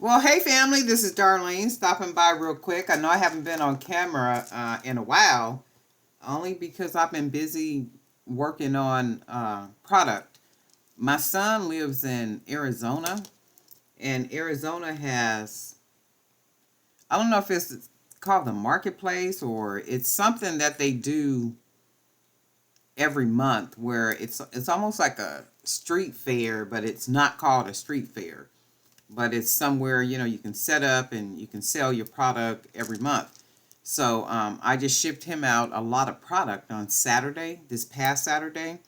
Well, hey family, this is Darlene stopping by real quick. I know I haven't been on camera in a while, only because I've been busy working on product. My son lives in Arizona, and Arizona has, I don't know if it's called the marketplace or it's something that they do every month where it's almost like a street fair, but it's not called a street fair. But it's somewhere you can set up and you can sell your product every month. So I just shipped him out a lot of product on Saturday, this past Saturday.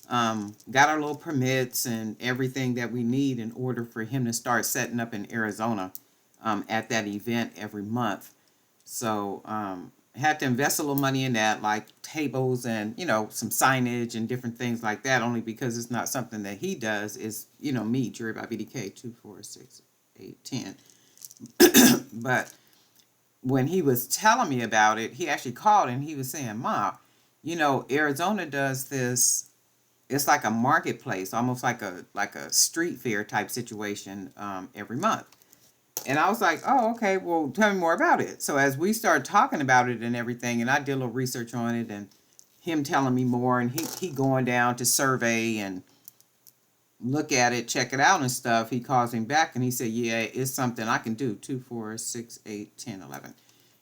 Got our little permits and everything that we need in order for him to start setting up in Arizona at that event every month. So had to invest a little money in that, like tables and some signage and different things like that. Only because it's not something that he does. Is me, Jerry by BDK 246 810. But when he was telling me about it, he actually called and he was saying, "Ma, Arizona does this. It's like a marketplace, almost like a street fair type situation every month." And I was like, "Oh, okay. Well, tell me more about it." So as we started talking about it and everything, and I did a little research on it, and him telling me more, and he going down to survey and look at it, check it out and stuff. He calls him back and he said, "Yeah, it's something I can do. 2, 4, 6, 8, 10, 11."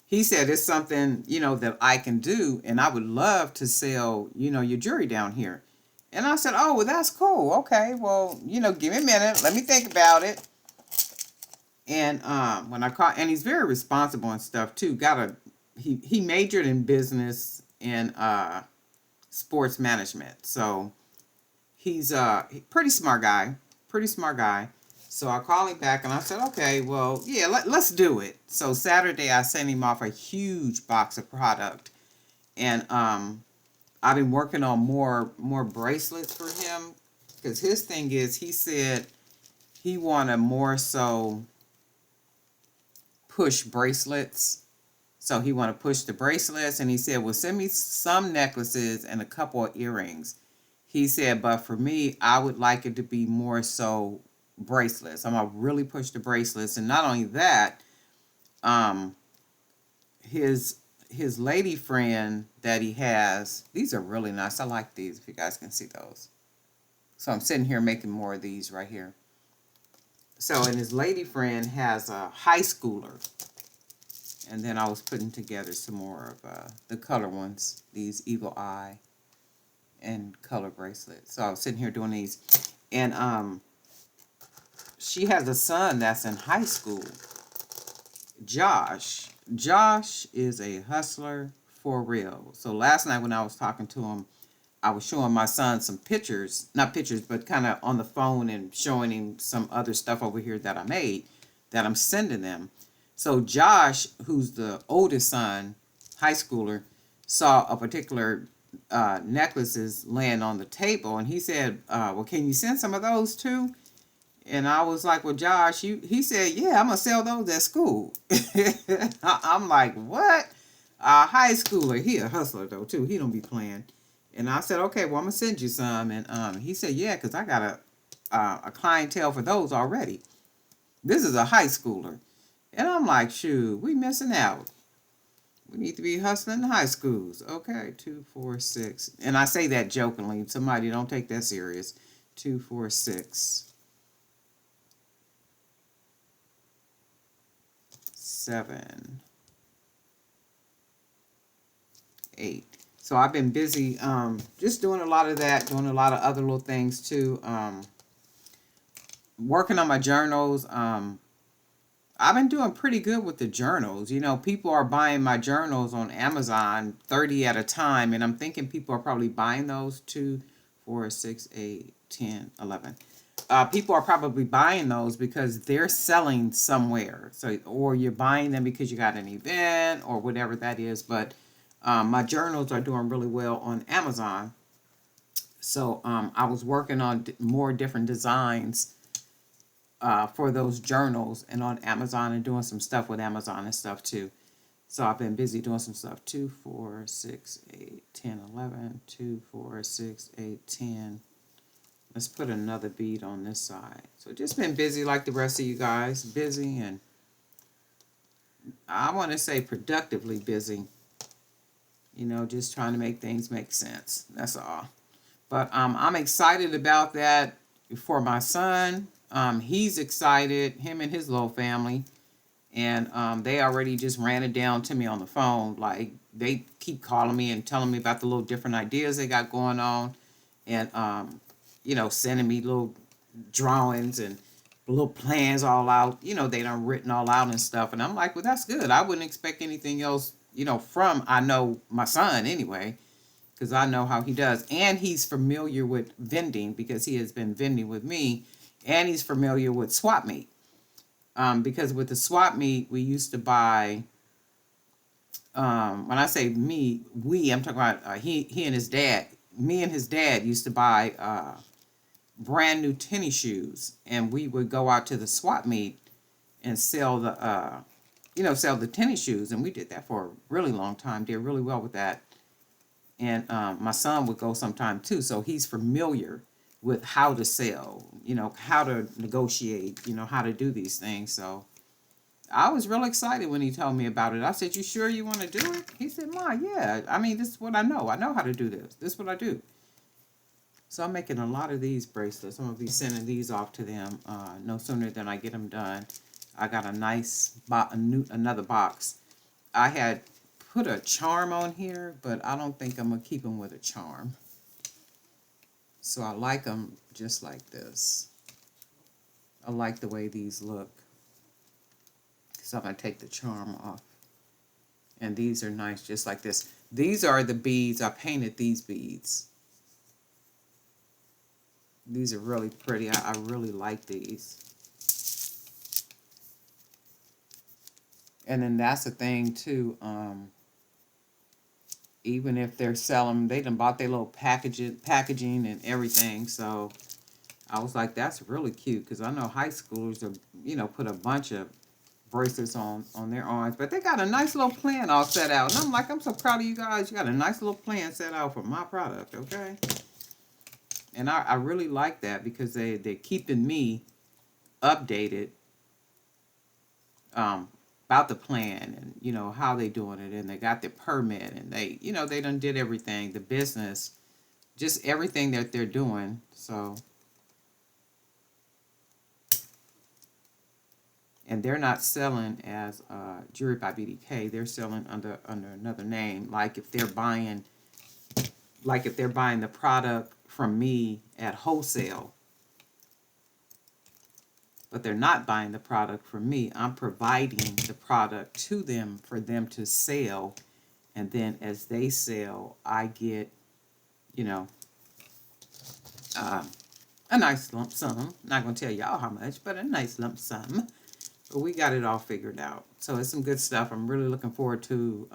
He said it's something that I can do, and I would love to sell your jewelry down here. And I said, "Oh, well, that's cool. Okay, well, give me a minute. Let me think about it." And when I caught, and he's very responsible and stuff too. He majored in business and sports management, so he's a pretty smart guy. Pretty smart guy. So I called him back and I said, "Okay, well, yeah, let's do it." So Saturday I sent him off a huge box of product, and I've been working on more bracelets for him because his thing is he said he wanted more so push bracelets. So he want to push the bracelets, and he said, "Well, send me some necklaces and a couple of earrings." He said, "But for me, I would like it to be more so bracelets. I'm gonna really push the bracelets." And not only that, um, his his lady friend that he has, these are really nice. I like these. If you guys can see those, so I'm sitting here making more of these right here. So, and his lady friend has a high schooler, and then I was putting together some more of the color ones, these Eagle Eye and color bracelets. So I was sitting here doing these, and she has a son that's in high school, Josh. Josh is a hustler for real. So last night when I was talking to him, I was showing my son some pictures, not pictures, but kind of on the phone and showing him some other stuff over here that I made that I'm sending them. So Josh, who's the oldest son, high schooler, saw a particular necklaces laying on the table, and he said, "Well, can you send some of those too?" And I was like, "Well, Josh, you," he said, "Yeah, I'm gonna sell those at school." I'm like, "What?" High schooler, he a hustler though too. He don't be playing. And I said, "Okay, well, I'm gonna send you some." And he said, "Yeah, cause I got a clientele for those already." This is a high schooler, and I'm like, "Shoot, we missing out. We need to be hustling in high schools." Okay, 2, 4, 6, and I say that jokingly. Somebody don't take that serious. 2, 4, 6, 7, 8. So I've been busy just doing a lot of that, doing a lot of other little things too. Working on my journals. I've been doing pretty good with the journals. People are buying my journals on Amazon 30 at a time, and I'm thinking people are probably buying those 2, 4, 6, 8, 10, 11. People are probably buying those because they're selling somewhere. So, or you're buying them because you got an event or whatever that is. But my journals are doing really well on Amazon. So I was working on more different designs for those journals and on Amazon and doing some stuff with Amazon and stuff too. So I've been busy doing some stuff. 2, 4, 6, 8, 10, 11. 2, 4, 6, 8, 10, Let's put another bead on this side. So just been busy like the rest of you guys. Busy, and I want to say productively busy. You know, just trying to make things make sense. That's all. But I'm excited about that for my son. He's excited, him and his little family. And they already just ran it down to me on the phone. Like, they keep calling me and telling me about the little different ideas they got going on. And, you know, sending me little drawings and little plans all out. You know, they done written all out and stuff. And I'm like, well, that's good. I wouldn't expect anything else, you know, from, I know my son anyway, because I know how he does. And he's familiar with vending because he has been vending with me. And he's familiar with swap meet. Because with the swap meet, we used to buy, when I say me, I'm talking about he and his dad. Me and his dad used to buy brand new tennis shoes, and we would go out to the swap meet and sell sell the tennis shoes. And we did that for a really long time, did really well with that. And my son would go sometime too, so he's familiar with how to sell, you know, how to negotiate, you know, how to do these things. So I was real excited when he told me about it. I said, "You sure you want to do it?" He said, "Ma, yeah. I mean, this is what I know. I know how to do this. This is what I do." So I'm making a lot of these bracelets. I'm gonna be sending these off to them no sooner than I get them done. I got a nice another box. I had put a charm on here, but I don't think I'm gonna keep them with a charm. So I like them just like this. I like the way these look. So I'm going to take the charm off. And these are nice just like this. These are the beads. I painted these beads. These are really pretty. I really like these. And then that's the thing too. Even if they're selling, they done bought their little packaging and everything. So I was like, that's really cute, because I know high schoolers are, you know, put a bunch of bracelets on their arms, but they got a nice little plan all set out. And I'm like, I'm so proud of you guys. You got a nice little plan set out for my product, okay? And I really like that, because they're keeping me updated about the plan, and, you know, how they doing it, and they got the permit, and they, you know, they done did everything, the business, just everything that they're doing. So, and they're not selling as Jewelry by BDK. They're selling under another name. Like if they're buying the product from me at wholesale, but they're not buying the product from me, I'm providing the product to them for them to sell, and then as they sell, I get, you know, a nice lump sum. Not gonna tell y'all how much, but a nice lump sum. But we got it all figured out. So it's some good stuff. I'm really looking forward to,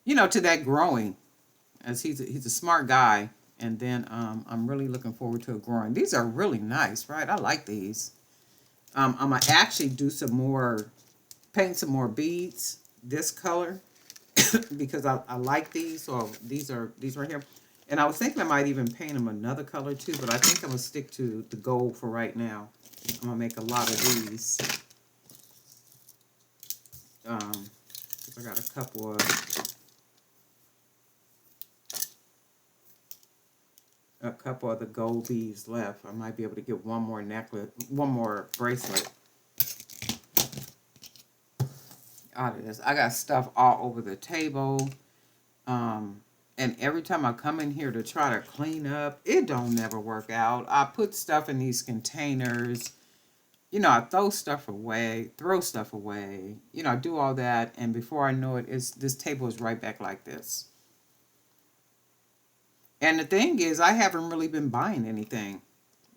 you know, to that growing, as he's a smart guy. And then I'm really looking forward to it growing. These are really nice, right? I like these. I'm going to actually do some more, paint some more beads this color because I like these. So these right here. And I was thinking I might even paint them another color too, but I think I'm going to stick to the gold for right now. I'm going to make a lot of these. I got a couple of the gold beads left. I might be able to get one more necklace, one more bracelet out of this. I got stuff all over the table. And every time I come in here to try to clean up, it don't never work out. I put stuff in these containers. You know, I throw stuff away. You know, I do all that, and before I know it, this table is right back like this. And the thing is, I haven't really been buying anything.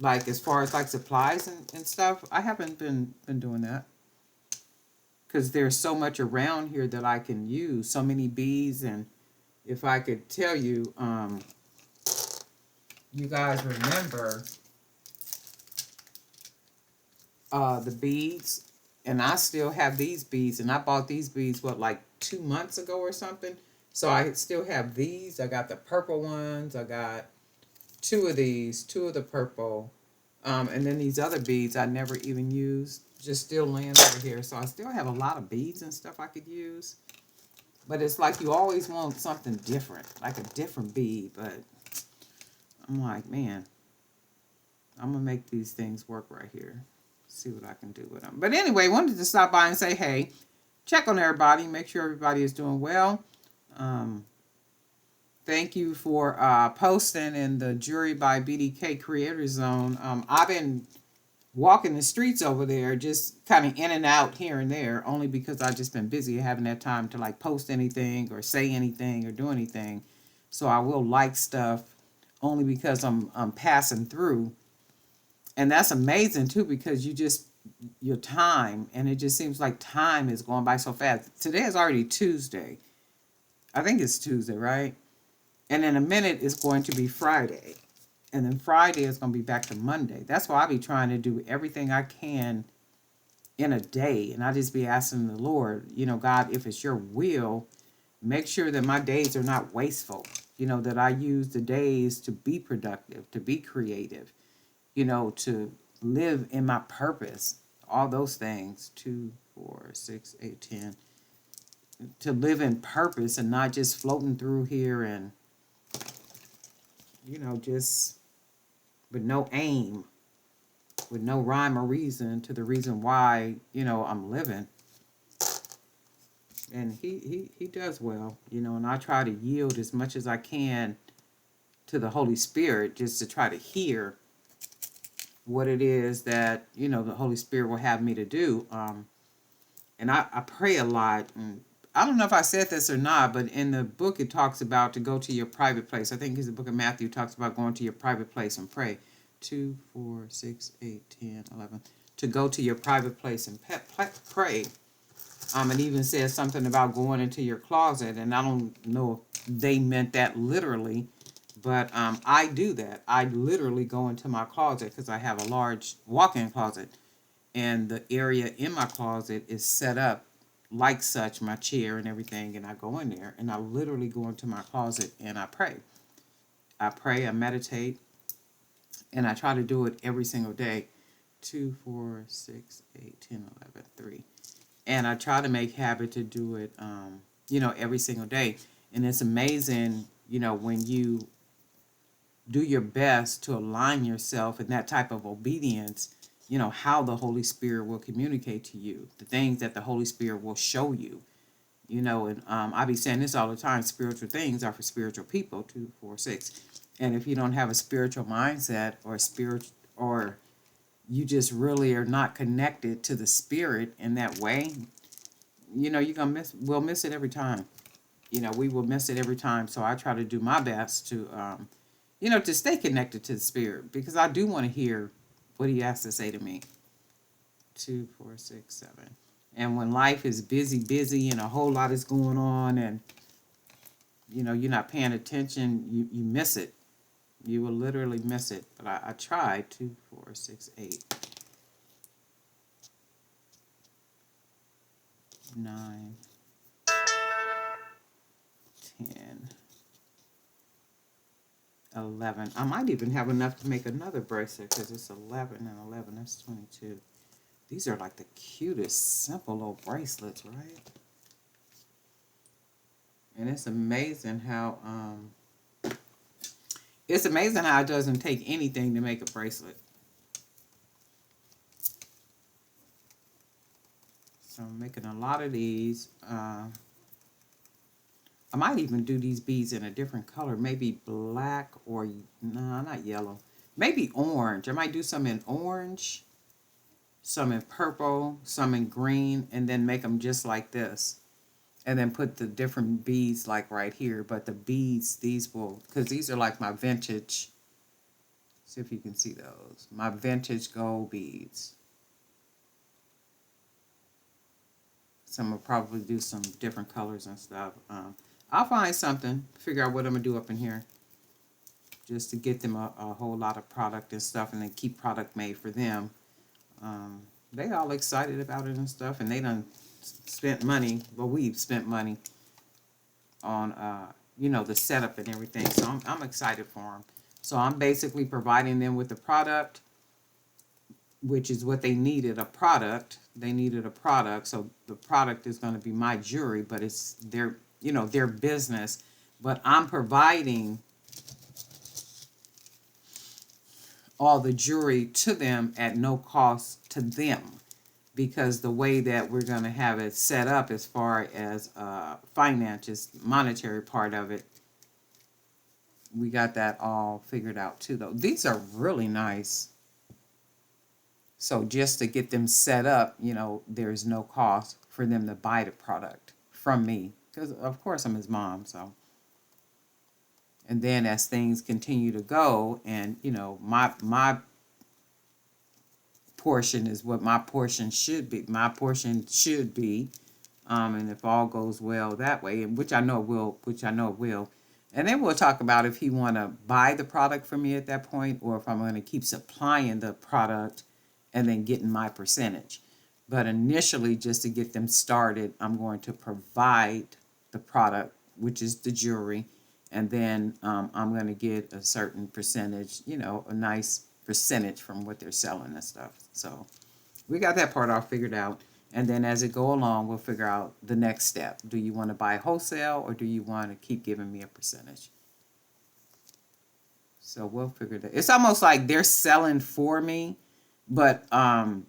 Like, as far as, like, supplies and stuff, I haven't been doing that. Because there's so much around here that I can use. So many beads, and if I could tell you, you guys remember the beads, and I still have these beads, and I bought these beads, what, like 2 months ago or something? So I still have these. I got the purple ones. I got two of these, two of the purple, and then these other beads I never even used, just still laying over here. So I still have a lot of beads and stuff I could use. But it's like you always want something different, like a different bead. But I'm like, man, I'm going to make these things work right here. See what I can do with them. But anyway, wanted to stop by and say, hey, check on everybody, make sure everybody is doing well. Thank you for posting in the Jewelry by BDK Creator Zone. I've been walking the streets over there, just kind of in and out here and there, only because I've just been busy having that time to like post anything or say anything or do anything. So I will like stuff only because I'm passing through, and that's amazing too because you just your time, and it just seems like time is going by so fast. Today is already Tuesday. I think it's Tuesday, right? And in a minute it's going to be Friday. And then Friday is going to be back to Monday. That's why I be trying to do everything I can in a day. And I just be asking the Lord, God, if it's your will, make sure that my days are not wasteful. That I use the days to be productive, to be creative, to live in my purpose. All those things. 2, 4, 6, 8, 10. To live in purpose and not just floating through here and, just with no aim, with no rhyme or reason to the reason why, I'm living. And he does well, and I try to yield as much as I can to the Holy Spirit just to try to hear what it is that, the Holy Spirit will have me to do. And I pray a lot. And I don't know if I said this or not, but in the book it talks about to go to your private place. I think it's the book of Matthew talks about going to your private place and pray. 2, 4, 6, 8, 10, 11. To go to your private place and pray. It even says something about going into your closet, and I don't know if they meant that literally, but I do that. I literally go into my closet because I have a large walk-in closet, and the area in my closet is set up like such, my chair and everything, and I go in there, and I literally go into my closet and I pray. I meditate, and I try to do it every single day. 2, 4, 6, 8, 10, 11, 3. And I try to make habit to do it, every single day. And it's amazing, when you do your best to align yourself in that type of obedience, how the Holy Spirit will communicate to you, the things that the Holy Spirit will show you. And I be saying this all the time, spiritual things are for spiritual people, 2, 4, 6. And if you don't have a spiritual mindset or you just really are not connected to the Spirit in that way, we'll miss it every time. We will miss it every time. So I try to do my best to, to stay connected to the Spirit, because I do want to hear what he has to say to me. 2, 4, 6, 7. And when life is busy, and a whole lot is going on, and, you're not paying attention, you miss it. You will literally miss it. But I tried. 2, 4, 6, 8. 9, 10, 11. I might even have enough to make another bracelet because it's 11 and 11. That's 22. These are like the cutest, simple little bracelets, right? And it's amazing how it doesn't take anything to make a bracelet. So I'm making a lot of these. I might even do these beads in a different color, maybe black or, no, not yellow. Maybe orange. I might do some in orange, some in purple, some in green, and then make them just like this. And then put the different beads like right here. But the beads, because these are like my vintage, see if you can see those, my vintage gold beads. So I'm going to probably do some different colors and stuff. I'll find something, figure out what I'm going to do up in here, just to get them a whole lot of product and stuff, and then keep product made for them. They all excited about it and stuff, and they done spent money. Well, we've spent money on, the setup and everything, so I'm excited for them. So I'm basically providing them with the product, which is what they needed, a product. They needed a product. So the product is going to be my jewelry, but it's their, their business. But I'm providing all the jewelry to them at no cost to them, because the way that we're going to have it set up as far as finances, monetary part of it, we got that all figured out too, though. These are really nice. So just to get them set up, there's no cost for them to buy the product from me, because of course I'm his mom. So, and then as things continue to go, and my portion is what my portion should be. My portion should be, and if all goes well that way, and which I know it will, and then we'll talk about if he want to buy the product from me at that point, or if I'm going to keep supplying the product and then getting my percentage. But initially, just to get them started, I'm going to provide the product, which is the jewelry, and then I'm going to get a certain percentage, a nice percentage from what they're selling and stuff. So we got that part all figured out. And then as it go along, we'll figure out the next step. Do you want to buy wholesale, or do you want to keep giving me a percentage? So we'll figure that. It's almost like they're selling for me, but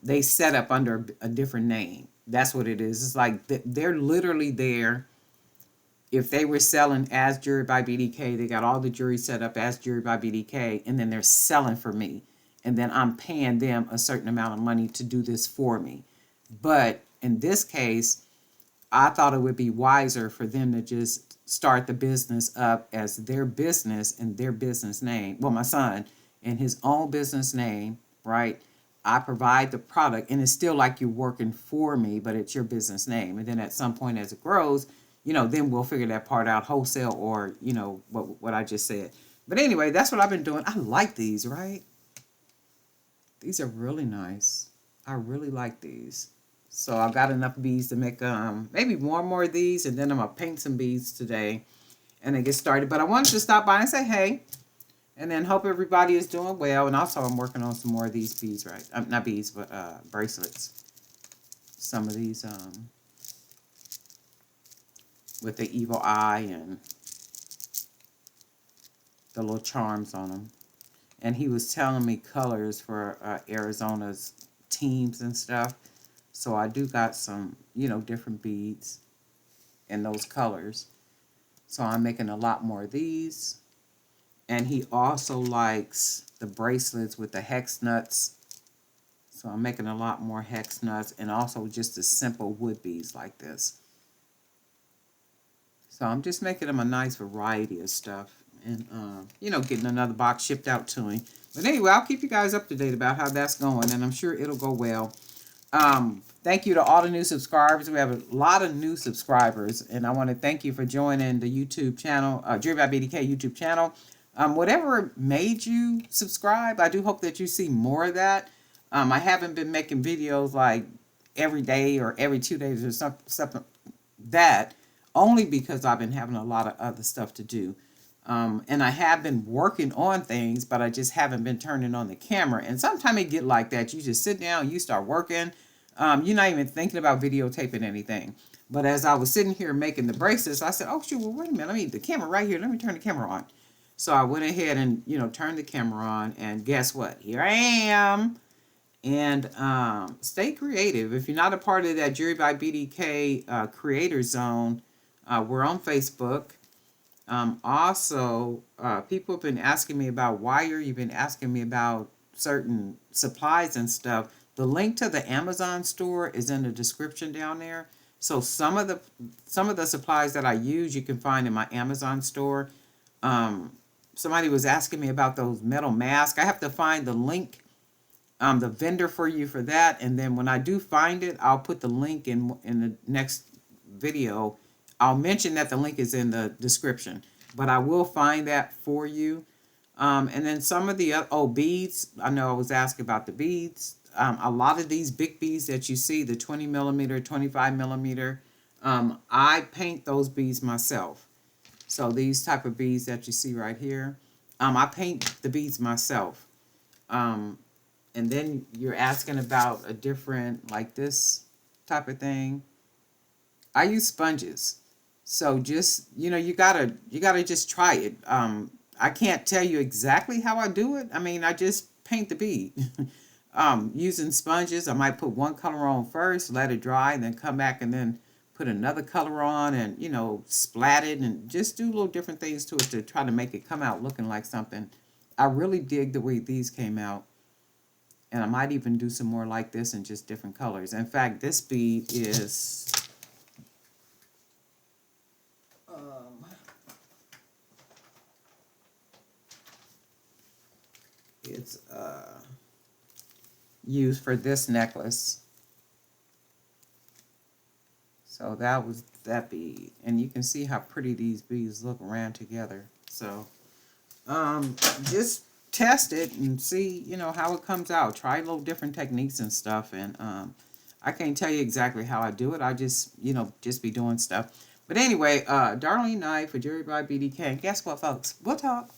they set up under a different name. That's what it is. It's like they're literally there. If they were selling as Jewelry by BDK, they got all the jewelry set up as Jewelry by BDK, and then they're selling for me. And then I'm paying them a certain amount of money to do this for me. But in this case, I thought it would be wiser for them to just start the business up as their business and their business name. Well, my son, in his own business name, right? I provide the product, and it's still like you're working for me, but it's your business name. And then at some point as it grows, then we'll figure that part out, wholesale or, what I just said. But anyway, that's what I've been doing. I like these, right? These are really nice. I really like these. So I've got enough beads to make maybe one more of these, and then I'm going to paint some beads today and then get started. But I wanted to stop by and say hey, and then hope everybody is doing well. And also I'm working on some more of these beads, right? Not beads, but bracelets. Some of these with the evil eye and the little charms on them. And he was telling me colors for Arizona's teams and stuff. So I do got some, different beads in those colors. So I'm making a lot more of these. And he also likes the bracelets with the hex nuts. So I'm making a lot more hex nuts, and also just the simple wood beads like this. So I'm just making him a nice variety of stuff, and getting another box shipped out to him. But anyway, I'll keep you guys up to date about how that's going, and I'm sure it'll go well. Thank you to all the new subscribers. We have a lot of new subscribers, and I want to thank you for joining the YouTube channel, Jewelry by BDK YouTube channel. Whatever made you subscribe, I do hope that you see more of that. I haven't been making videos like every day or every 2 days or something that, only because I've been having a lot of other stuff to do. And I have been working on things, but I just haven't been turning on the camera. And sometimes it get like that. You just sit down, you start working. You're not even thinking about videotaping anything. But as I was sitting here making the bracelets, I said, oh, shoot, well, wait a minute. The camera right here. Let me turn the camera on. So I went ahead and, turned the camera on. And guess what? Here I am. And stay creative. If you're not a part of that Jewelry by BDK Creator Zone, we're on Facebook. Also, people have been asking me about wire. You've been asking me about certain supplies and stuff. The link to the Amazon store is in the description down there. So some of the supplies that I use, you can find in my Amazon store. Somebody was asking me about those metal masks. I have to find the link, the vendor for you for that. And then when I do find it, I'll put the link in the next video. I'll mention that the link is in the description, but I will find that for you. And then some of the beads. I know I was asking about the beads. A lot of these big beads that you see, the 20 millimeter, 25 millimeter, I paint those beads myself. So these type of beads that you see right here, I paint the beads myself. Um, and then you're asking about a different, like this type of thing. I use sponges. So just, you gotta just try it. I can't tell you exactly how I do it. I mean, I just paint the bead. Using sponges, I might put one color on first, let it dry, and then come back and then put another color on and, splat it and just do little different things to it to try to make it come out looking like something. I really dig the way these came out. And I might even do some more like this in just different colors. In fact, this bead is um, it's used for this necklace. So that was that bead. And you can see how pretty these beads look around together. So just test it and see, how it comes out. Try little different techniques and stuff. And I can't tell you exactly how I do it. I just, just be doing stuff. But anyway, Darlene Knight for Jewelry by BDK. And guess what, folks? We'll talk.